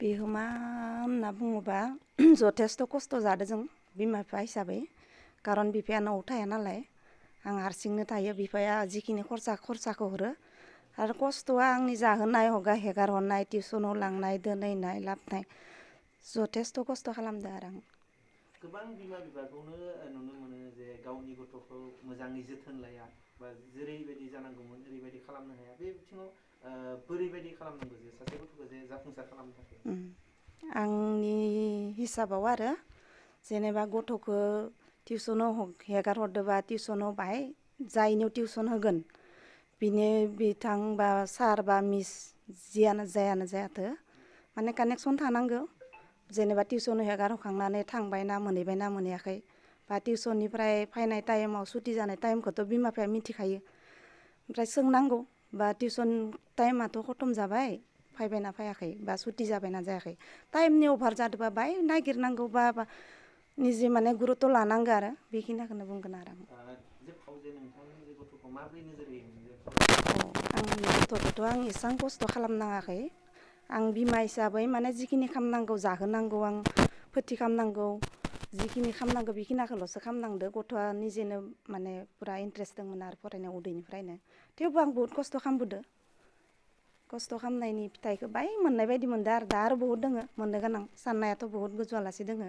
बिहोमा होनना बुङोबा जथेस्थ' खस्थ' जादों जों बिमा बिफा हिसाबै खारन बिफाया न'आव थाया नालाय आं हारसिंनो थायो बिफाया जिखिनि खरसाखौ हरो आरो खस्थ'आ आंनि जाहोनाय हेगार हरनाय टिउसनाव लांनाय दोनहैनाय लाबोनाय जथेस्थ' खस्थ' खालामदों आरो आं गोबां बिमा बिफाखौनो नुनो मोनो जे गावनि गथ'खौ मोजाङै जोथोन लाया बा जेरैबायदि जानांगौमोन ओरैबायदि खालामनो हाया बे बिथिङाव बोरैबायदि खालामनांगौ जे सासे गथ'खौ जे जाफुंसार खालामनो थाखाय आंनि हिसाबाव आरो जेनेबा गथ'खौ टिउसनाव हेगार हरदोंबा टिउसनाव बाहाय जायनियाव टिउसन होगोन बिनि बिथां बा सार बा मिस जियानो जायाथो माने कानेक्सन थानांगौ जेनेबा टिउसन हेगार होखांनानै थांबाय ना मोनहैबाय ना मोनहैयाखै बा टिउसननिफ्राय फैनाय टाइमाव सुटि जानाय टाइमखौथ' बिमा बिफाया मिथिखायो ओमफ्राय सोंनांगौ बा टिउसन टाइमाथ' खतम जाबाय फैबायना फैयाखै बा सुटि जाबायना जायाखै टाइमनि अभार जादोंबा बाहाय नागिरनांगौ बा निजे माने गुरुत्थ' लानांगौ आरो बेखिनिखौनो बुंगोन आरो आंनि गथ'खौथ' आं एसेबां खस्थ' खालामनाङाखै आं बिमा हिसाबै माने जिखिनि खालामनांगौ जाहोनांगौ आं फोथि खालामनांगौ जिखिनि खालामनांगौ बेखिनिखौल'सो खालामनांदो गथ'आ निजेनो माने फुरा इन्ट्रेस्ट दंमोन आरो फरायनायाव उन्दैनिफ्रायनो थेवबो आं बहुद खस्थ' खालामबोदों खस्थ' खालामनायनि फिथाइखौ बाय मोननाय बायदि मोनदों आरो दा आरो बहुद दोङो मोननो गोनां साननायाथ' बहुद गोजौआलासि दोङो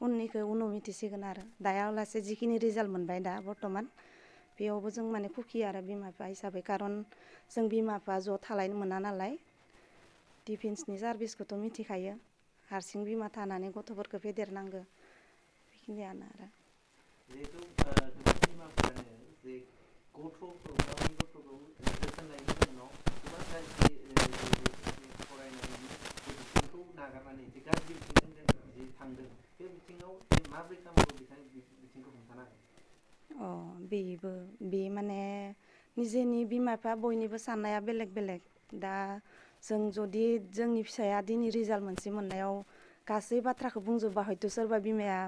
उननिखौ उनाव मिथिसिगोन आरो दायालासे जिखिनि रिजाल्ट मोनबाय दा बर्थमान बेयावबो जों माने खुखि आरो बिमा बिफा हिसाबै खारन जों बिमा बिफा ज' थालायनो मोना नालाय डिफेन्सनि सार्भिसखौथ' मिथिखायो हारसिं बिमा थानानै गथ'फोरखौ फेदेरनांगौ बेखिनियानो आरो जिहेतु गोबां बिमाफोरानो जे गथ'खौ गावनि गथ'खौ जोथोन लायैनि उनाव गोबां गाज्रि फरायनायनि बिथिंखौ नागारनानै जे गाज्रि बिथिंजों जे थांदों बे बिथिङाव माबोरै खालामो बिथिंखौ हमथानो बेबो बे माने निजेनि बिमा बिफा बयनिबो साननाया बेलेग बेलेग दा जों जुदि जोंनि फिसाया दिनै रिजाल्ट मोनसे मोननायाव गासै बाथ्राखौ बुंजोबबा हयथ' सोरबा बिमाया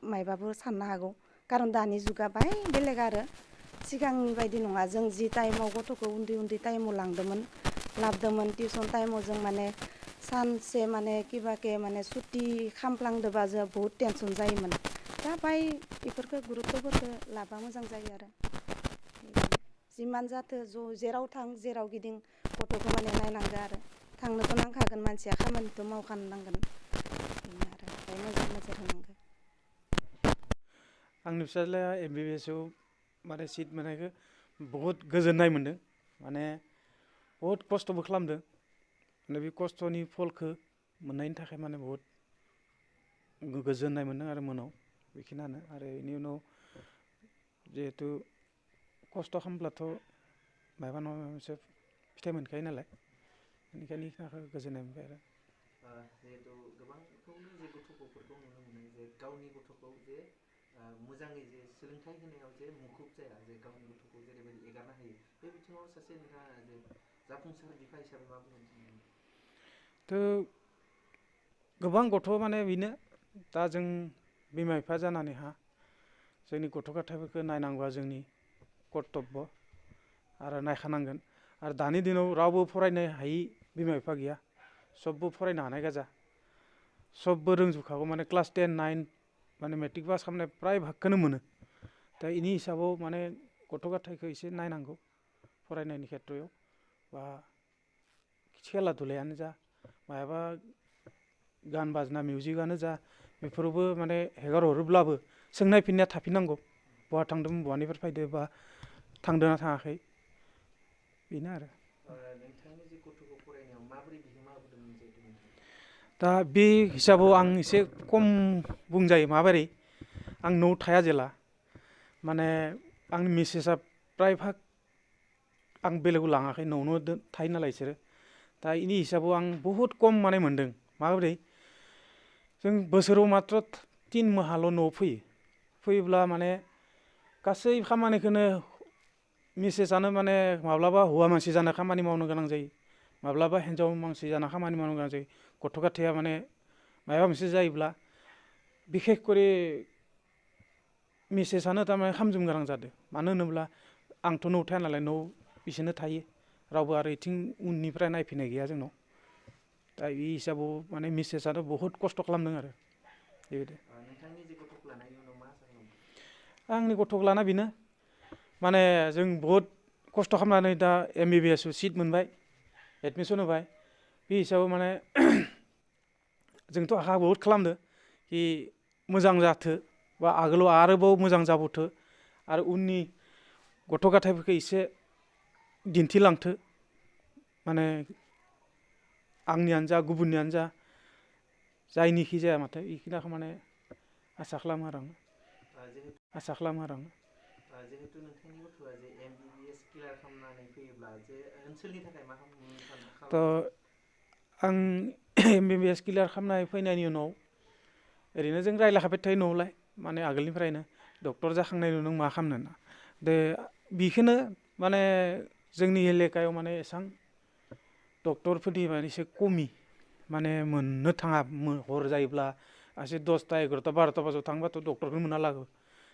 मायबाबो साननो हागौ खारन दानि जुगा बाय बेलेग आरो सिगांनि बायदि नङा जों जि टाइमाव गथ'खौ उन्दै टाइमाव लाबोदोंमोन टिउसन टाइमाव जों माने सानसे माने किबाके माने सुटि खामफ्लांदोंबा जों बहुद टेनसन जायोमोन दा बाय बेफोरखौ गुरुत्त'फोरखौ लाबा मोजां जायो आरो जिमान जाथो जेराव थां जेराव गिदिं गथ'खौ माने नायनांगौ आरो थांनोथ' नांखागोन मानसिया खामानिथ' मावखानो नांगोन बेनो आरो ओमफ्राय मोजां नोजोर होनांगौ आंनि फिसाज्लाया MBBSआव माने सिट मोननायखौ बहुद गोजोननाय मोन्दों माने बहुद खस्थ'बो खालामदों माने बे खस्थ'नि फलखौ मोननायनि थाखाय माने बहुद गोजोननाय मोन्दों आरो मोनाव बेखिनियानो आरो बेनि उनाव जिहेथु खस्थ' खालामब्लाथ' माबा नङा माबा मोनसे फिथाइ मोनखायो नालाय बेनिखायनो गोजोननाय मोनबाय आरो जिहेतु गोबांखौनो जे गथ'फोरखौ नुनो मोनो जे गावनि गथ'खौ जे मोजाङै जे सोलोंथाइ होनायाव जे मुखुब जाया जे गावनि गथ'खौ जेरैबायदि एगारनो हायो बे बिथिङाव सासे नोंथाङा जे जाफुंसार बिफा हिसाबै मा बुंनो सानो थ' गोबां गथ' माने बेनो दा जों बिमा बिफा जानानैहा जोंनि गथ' गथायफोरखौ नायनांगौआ जोंनि कर्तब्य आरो नायखानांगोन आरो दानि दिनाव रावबो फरायनो हायि बिमा बिफा गैया सबबो फरायनो हानाय गोजा सबबो रोंजोबखागौ माने क्लास 10, 9 माने मेट्रिक पास खालामनाय प्राय भागखौनो मोनो दा बेनि हिसाबाव माने गथ' गथायखौ एसे नायनांगौ फरायनायनि खेथ्रआव बा खेला दुलायानो जा मायाबा गान बाजना मिउजिकआनो जा बेफोरावबो माने हेगार हरोब्लाबो सोंनाय फिननाया थाफिननांगौ बहा थांदोंमोन बहानिफ्राय फैदो बा थांदोंना थाङाखै बेनो आरो नोंथांनि जे गथ'खौ फरायनायाव माबोरै बिहोमा होदोंमोन जिहेतु नोंथाङा दा बे हिसाबाव आं एसे खम बुंजायो माबोरै आं न'आव थाया जेला माने आंनि मिसेसआ प्राय भाग आं बेलेगाव लाङाखै न'आवनो थायो नालाय बिसोरो दा बेनि हिसाबाव आं बहुद खम माने मोन्दों माबोरै जों बोसोराव मात्र 3 माहाल' न'आव फैयोब्ला माने गासै खामानिखौनो मिसेसआनो माने माब्लाबा हौवा मानसि जाना खामानि मावनो गोनां जायो माब्लाबा हिन्जाव मानसि जाना खामानि मावनो गोनां जायो गथ' गथाया माने माबा मोनसे जायोब्ला बिखेख करे मिसेसआनो थारमाने खामजोबनो गोनां जादों मानो होनोब्ला आंथ' न'आव थाया नालाय न'आव बिसोरनो थायो रावबो आरो इथिं उननिफ्राय नायफैनाय गैया जोंनाव दा बे हिसाबाव माने मिसेसआथ' बहुद खस्थ' खालामदों आरो बेबायदि नोंथांनि जे गथ'खौ लानायनि उनाव मा आसा खालामो? आंनि गथ'खौ लाना बेनो माने जों बहुद खस्थ' खालामनानै दा MBBS सिट मोनबाय एडमिसन होबाय बे हिसाबाव माने जोंथ' आखा बहुद खालामदो कि मोजां जाथो बा आगोलाव आरोबाव मोजां जाबावथो आरो उननि गथ' गथायफोरखौ एसे दिन्थिलांथो माने आंनियानो जा गुबुननियानो जा जायनिखि जाया माथो बेखिनिखौ माने आसा खालामो आरो आं जिहेतु नोंथांनि गथ'आ जे MBBS क्लियार खालामनानै फैयोब्ला जे ओनसोलनि थाखाय मा खालामनो थ' आं MBBS क्लियार खालामनाय फैनायनि उनाव ओरैनो जों रायज्लायखाबाय थायो न'आवलाय माने आगोलनिफ्रायनो डक्टर जाखांनायनि उनाव मा खालामनो होनना दे बेखौनो माने जोंनि एलेकायाव माने एसां डक्टरफोरनि माने एसे खमि माने मोननो थाङा हर जायोब्ला एसे 10टा 11टा 12टा बाजियाव थांबाथ' डक्टरखौनो मोना लागो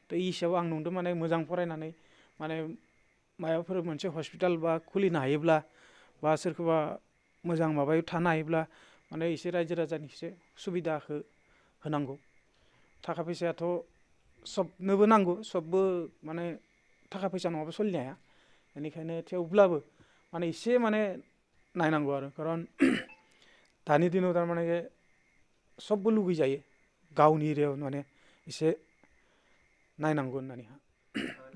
थ' ई हिसाबाव आं नुदों माने मोजां फरायनानै माने माबाफोर मोनसे हस्पिटाल बा खुलिनो हायोब्ला बा सोरखौबा मोजां माबायाव थानो हायोब्ला माने एसे रायजो राजानि एसे सुबिदाखौ होनांगौ थाखा फैसायाथ' सबनोबो नांगौ सबबो माने थाखा फैसा नङाबा सोलिनो हाया बेनिखायनो थेवब्लाबो माने एसे माने नायनांगौ आरो खारन दानि दिनाव थारमाने सबबो लुगैजायो गावनि एरियायाव माने एसे नायनांगौ होननानैहा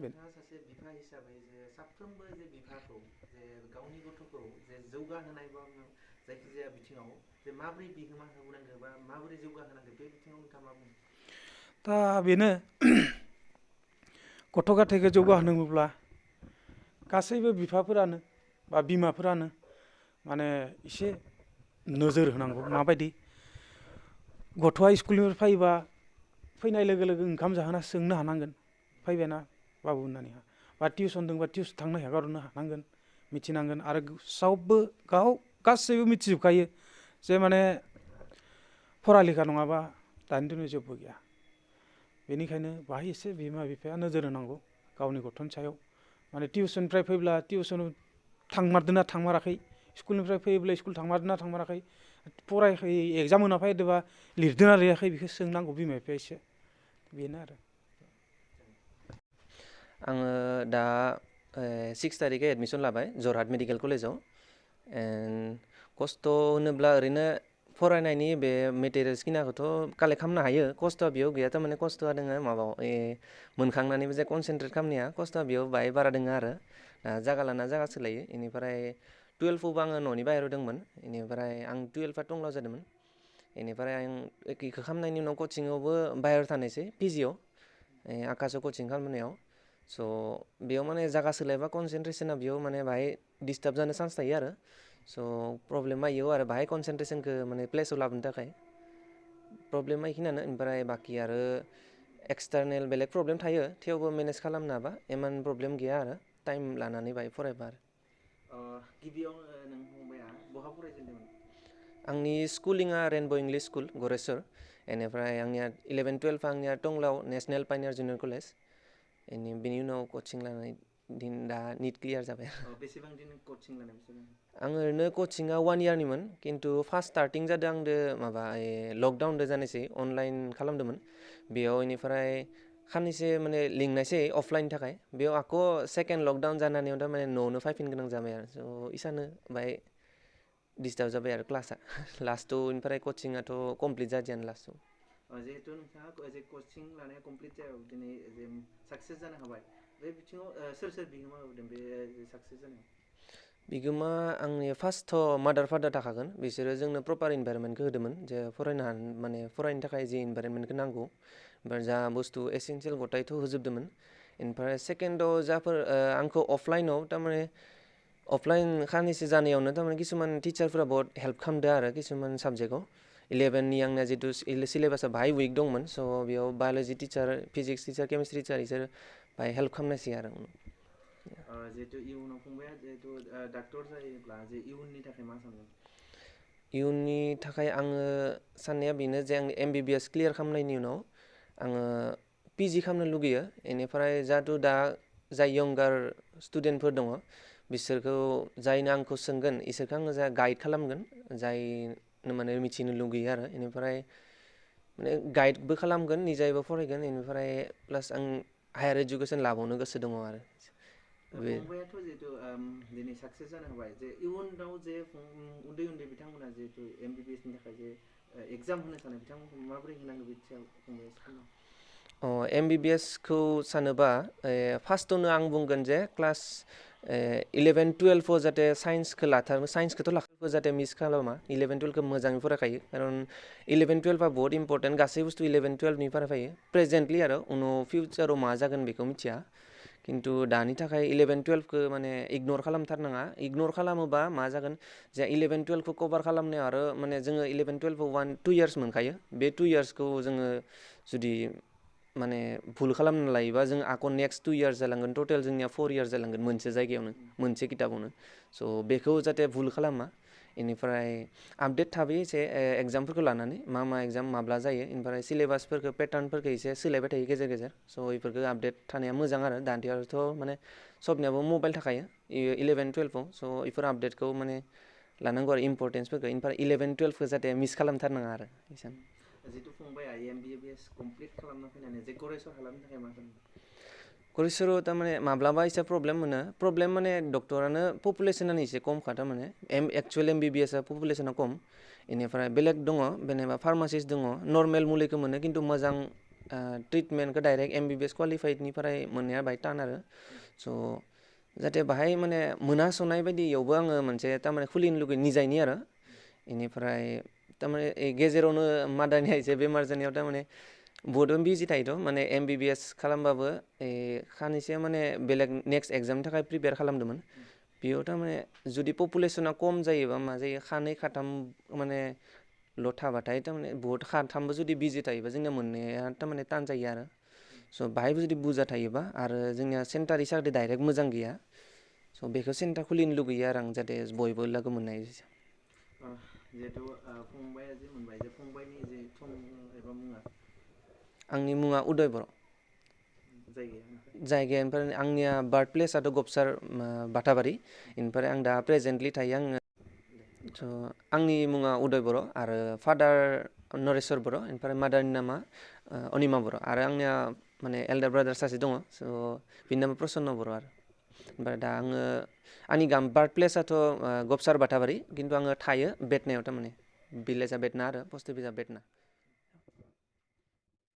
नोंथाङा सासे बिफा हिसाबै जे साफ्रोमबो जे बिफाखौ जे गावनि गथ'खौ जे जौगाहोनाय बा जायखिजाया बिथिङाव जे माबोरै बिहोमा होनांगौ बा माबोरै जौगाहोनांगौ बे बिथिङाव नोंथाङा मा बुङो? दा बेनो गथ' गथायखौ जौगाहोनांगौब्ला गासैबो बिफाफोरानो बा बिमाफोरानो माने एसे नोजोर होनांगौ माबायदि गथ'आ स्कुलनिफ्राय फैबा फैनाय लोगो लोगो ओंखाम जाहोना सोंनो हानांगोन फैबायना बाबु होननानैहा बा टिउसन दंबा टिउसन थांनो हेगारहरनो हानांगोन मिथिनांगोन आरो सबबो गासैबो मिथिजोबखायो जे माने फरालेखा नङाबा दानि दिनाव जेबो गैया बेनिखायनो बाहाय एसे बिमा बिफाया नोजोर होनांगौ गावनि गथ'नि सायाव माने टिउसननिफ्राय फैब्ला टिउसनाव थांमारदोंना थांमाराखै स्कुलनिफ्राय फैयोब्ला स्कुल थांमारदोंना थांमाराखै फरायाखै एग्जाम होना फैदोंबा लिरदोंना लिराखै बेखौ सोंनांगौ बिमा बिफाया एसे बेनो आरो आङो दा 6 तारिखै एडमिसन लाबाय जरहाट मेडिकेल कलेजाव एन्ड खस्थ' होनोब्ला ओरैनो फरायनायनि बे मेटेरियल्स खिनाखौथ' कालेक्ट खालामनो हायो खस्थ'आ बेयाव गैया थारमाने खस्थ'आ दोङो माबायाव मोनखांनानैबो जे कनसेन्ट्रेट खालामनाया खस्थ'आ बेयाव बाहाय बारा दोङो आरो जागा लाना जागा सोलायो बेनिफ्राय 12आवबो आङो न'नि बाहेरायाव दंमोन बेनिफ्राय आं 12आ टंलायाव जादोंमोन बेनिफ्राय आं बेखौ खालामनायनि उनाव कचिङावबो बाहेरायाव थानायसै पिजिआव आकाशआव कचिं खालामनायाव स' बेयाव माने जागा सोलायबा कनसेन्ट्रेसना बेयाव माने बाहाय डिस्टार्ब जानो चान्स थायो आरो स' प्रब्लेमा इयाव आरो बाहाय कनसेन्ट्रेसनखौ माने प्लेसाव लाबोनो थाखाय प्रब्लेमा बेखिनियानो ओमफ्राय बाखि आरो एक्सटार्नेल बेलेग प्रब्लेम थायो थेवबो मेनेज खालामनो हाबा इमान प्रब्लेम गैया आरो टाइम लानानै बाहाय फरायबा आरो गिबियाव नों फंबाया बहा फरायजेनदोंमोन? आंनि स्कुलिंआ रेनब' इंलिश स्कुल गरेस्वर बेनिफ्राय आंनिया 11-12 आंनिया टंलायाव नेसनेल पाइनियार जुनियर कलेज बेनि उनाव कचिं लानानै दा निट क्लियार जाबाय बेसेबां दिन कचिं लानाय आं ओरैनो कचिंआ 1 इयारनिमोन खिन्थु फार्स्ट स्टार्टिं जादों आंदो माबा लकडाउनदो जानायसै अनलाइन खालामदोंमोन बेयाव बेनिफ्राय खाननैसो माने लिंनायसै अफलाइननि थाखाय बेयाव आक' सेकेन्ड लकडाउन जानानै थारमाने न'आवनो फैफिननो गोनां जाबाय आरो स' इसानो बाहाय डिस्टार्ब जाबाय आरो क्लासआ लास्टआव बेनिफ्राय कचिंआथ' कमप्लिट जादियानो लास्टआव जिहेतु नोंथाङा जे कचिं लानाया कमप्लिट जायाव दिनै जे साक्सेस जानो हाबाय बे बिथिङाव सोर सोर बिहोमा होदों बे साक्सेस जानायाव? बिगोमा आंनि फार्स्टथ' मादार फादार थाखागोन बिसोरो जोंनो प्रपार इनभाइरनमेन्टखौ होदोंमोन जे माने फरायनो थाखाय जे इनभाइरनमेन्टखौ नांगौ ओमफ्राय जा बुस्थु एसेन्सियेल गथायथ' होजोबदोंमोन ओमफ्राय सेकेन्डआव जाफोर आंखौ अफलाइनाव थारमाने अफलाइन खाननैसो जानायावनो थारमाने किसुमान टिचारफोरा बहुत हेल्प खालामदों आरो किसुमान साबजेक्टआव 11नि आंना जितु सिलेबासा बाहाय उइक दंमोन स' बेयाव biology teacher physics teacher chemistry teacher बिसोर बाहाय हेल्प खालामनायसै आरो जिहेतु इयुनाव फंबाया जिहेतु डाक्टर जायोब्ला जे इयुननि थाखाय मा सानगोन? इयुननि थाखाय आङो साननाया बेनो जे आं MBBS क्लियार खालामनायनि उनाव आङो PG खालामनो लुगैयो बेनिफ्राय जाहाथे दा जाय यंगार स्टुडेन्टफोर दङ बिसोरखौ जायनो आंखौ सोंगोन इसोरखौ आङो जा गाइड खालामगोन जाय माने मिथिनो लुगैयो आरो इनिफ्राय माने गाइडबो खालामगोन निजायबो फरायगोन इनिफ्राय प्लास आं हायार एजुकेसन लाबावनो गोसो दङ आरो बे फंबायाथ' जिहेतु दिनै साक्सेस जानो हाबाय जे इयुनाव जे उन्दै उन्दै बिथांमोना जिहेतु MBBS नि थाखाय जे एग्जाम होनो सानो बिथांमोनखौ माबोरै होनांगौ बिनि सायाव फंबाया एसे फोरमाय। MBBS खौ सानोबा फार्स्टआवनो आं बुंगोन जे क्लास 11-12आव जाहाथे साइन्सखौ लाथारो साइन्सखौथ' लाखायो जाहाथे मिस खालामा 11-12खौ मोजाङै फरायखायो खारन 11-12आ बहुत इम्परटेन्ट गासै बुस्थु 11-12नि फरायफायो प्रेजेन्टलि आरो उनाव फिउचाराव मा जागोन बेखौ मिथिया खिन्थु दानि थाखाय 11-12खौ माने इगनर खालामथारनाङा इगनर खालामोबा मा जागोन जे 11-12खौ कभार खालामनायाव आरो माने जोङो 11-12आव 2 इयार्स मोनखायो बे 2 इयार्सखौ जोङो जुदि माने भुल खालामना लायोबा जों आक' नेक्स्ट 2 इयार्स जालांगोन टटेल जोंनिया 4 इयार्स जालांगोन मोनसे जायगायावनो मोनसे किताबावनो स' बेखौ जाहाथे भुल खालामा इनिफ्राय आपडेट थाबोयो एसे एग्जामफोरखौ लानानै मा एग्जाम माब्ला जायो इनिफ्राय सिलेबासफोरखौ पेटार्नफोरखौ एसे सोलायबाय थायो गेजेर गेजेर स' बेफोरखौ आपडेट थानाया मोजां आरो दानियाथ' माने सबनियाबो मबाइल थाखायो 11-12आव स' बेफोर आपडेटखौ माने लानांगौ आरो इम्परटेन्सफोरखौ इनिफ्राय 11-12खौ जाहाथे मिस खालामथारनाङा आरो एसेनो जितु फंबाया MBBS कमप्लिट खालामना फैनानै जे गरेस्वर खालामनो थाखाय मा खालामो गरेस्वराव थारमाने माब्लाबा एसे प्रब्लेम मोनो प्रब्लेम माने डक्टरानो पपुलेसनानो एसे खमखा थारमाने एक्चुवेल MBBS आ पपुलेसना खम इनिफ्राय बेलेग दङ जेनेबा फार्मासिस्ट दङ नर्मेल मुलिखौ मोनो खिन्थु मोजां ट्रिटमेन्टखौ डाइरेक्ट MBBS क्वालिफाइडनिफ्राय मोननाया बाहाय टान आरो स' जाहाथे बाहाय माने मोनहास'नाय बायदि इयावबो आङो मोनसे थारमाने खुलिनो लुगैयो निजायनि आरो इनिफ्राय थारमाने गेजेरावनो मादारनिया एसे बेमार जानायाव थारमाने बहुदआनो बिजि थायोथ' माने MBBS खालामबाबो खानैसो माने बेलेग नेक्स्ट एग्जामनि थाखाय प्रिपेयार खालामदोंमोन बेयाव थारमाने जुदि पपुलेसना खम जायोबा मा जायो खानै खाथाम माने ल' थाबाथाय थारमाने बहुत खाथामबो जुदि बिजि थायोबा जोंनिया मोननाया थारमाने टान जायो आरो स' बाहायबो जुदि बुरजा थायोबा आरो जोंनिया सेन्टार हिसाबै डाइरेक्ट मोजां गैया स' बेखौ सेन्टार खुलिनो लुगैयो आरो आं जाहाथे बयबो लोगो मोननाय जिहेतु फंबाया जे मोनबाय जे फंबायनि जे थं एबा मुङा आंनि मुङा उदय बर' जायगाया ओमफ्राय आंनिया बार्थ प्लेसआथ' गबसार बाथाबारि इनिफ्राय आं दा प्रेजेन्टलि थायो आङो स' आंनि मुङा उदय बर' आरो फादार नरेस्वर बर' ओमफ्राय मादारनि नामा अनिमा बर' आरो आंनिया माने एल्डार ब्रादार सासे दङ स' बिनि नामा प्रसन्न बर' आरो ओमफ्राय दा आंनि बार्थ प्लेसआथ' गबसार बाथाबारि खिन्थु आङो थायो बेटनायाव थारमाने भिलेजआ बेटना आरो पस्ट अफिसा बेटना